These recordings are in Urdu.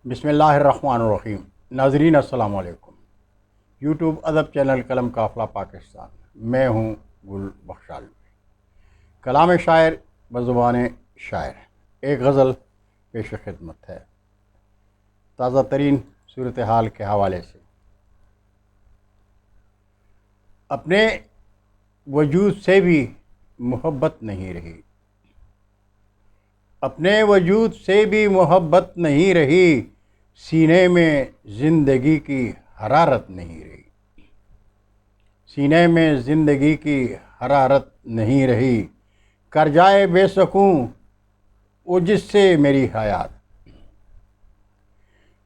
بسم اللہ الرحمن الرحیم۔ ناظرین السلام علیکم۔ یوٹیوب ادب چینل قلم قافلہ پاکستان، میں ہوں گل بخشال۔ کلام شاعر بزبان شاعر، ایک غزل پیش خدمت ہے تازہ ترین صورتحال کے حوالے سے۔ اپنے وجود سے بھی محبت نہیں رہی، اپنے وجود سے بھی محبت نہیں رہی، سینے میں زندگی کی حرارت نہیں رہی، سینے میں زندگی کی حرارت نہیں رہی، کر جائے بے سکون وہ جس سے میری حیات،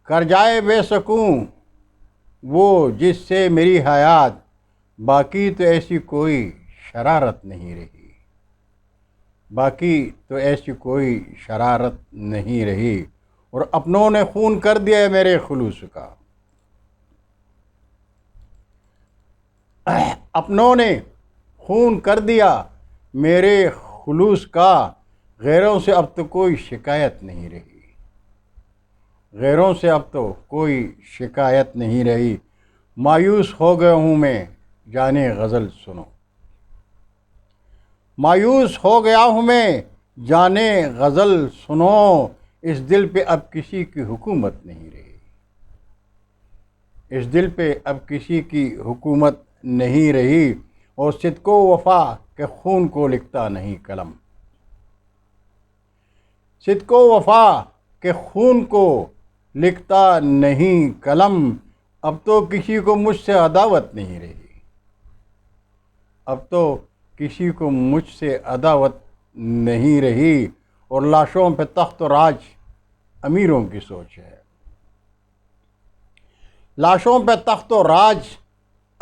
کر جائے بے سکون وہ جس سے میری حیات، باقی تو ایسی کوئی شرارت نہیں رہی، باقی تو ایسی کوئی شرارت نہیں رہی، اور اپنوں نے خون کر دیا ہے میرے خلوص کا، اپنوں نے خون کر دیا میرے خلوص کا، غیروں سے اب تو کوئی شکایت نہیں رہی، غیروں سے اب تو کوئی شکایت نہیں رہی، مایوس ہو گیا ہوں میں جانے غزل سنو، مایوس ہو گیا ہوں میں جانے غزل سنو، اس دل پہ اب کسی کی حکومت نہیں رہی، اس دل پہ اب کسی کی حکومت نہیں رہی، اور صدق و وفا کے خون کو لکھتا نہیں قلم، صدق و وفا کے خون کو لکھتا نہیں قلم، اب تو کسی کو مجھ سے عداوت نہیں رہی، اب تو کسی کو مجھ سے عداوت نہیں رہی، اور لاشوں پہ تخت و راج امیروں کی سوچ ہے، لاشوں پہ تخت و راج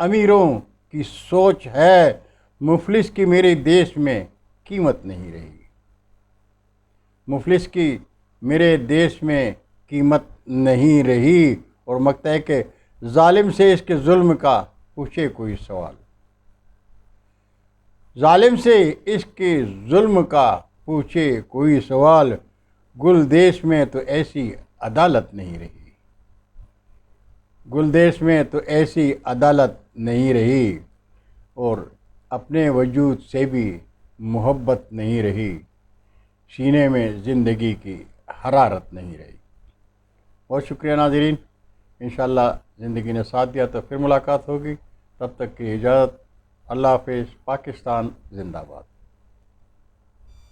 امیروں کی سوچ ہے، مفلس کی میرے دیش میں قیمت نہیں رہی، مفلس کی میرے دیش میں قیمت نہیں رہی، اور مکتا ہے کہ ظالم سے اس کے ظلم کا پوچھے کوئی سوال، ظالم سے اس کے ظلم کا پوچھے کوئی سوال، گل دیش میں تو ایسی عدالت نہیں رہی، گل دیش میں تو ایسی عدالت نہیں رہی، اور اپنے وجود سے بھی محبت نہیں رہی، سینے میں زندگی کی حرارت نہیں رہی۔ بہت شکریہ ناظرین، انشاءاللہ زندگی نے ساتھ دیا تو پھر ملاقات ہوگی، تب تک کی اجازت، اللہ حافظ، پاکستان زندہ باد۔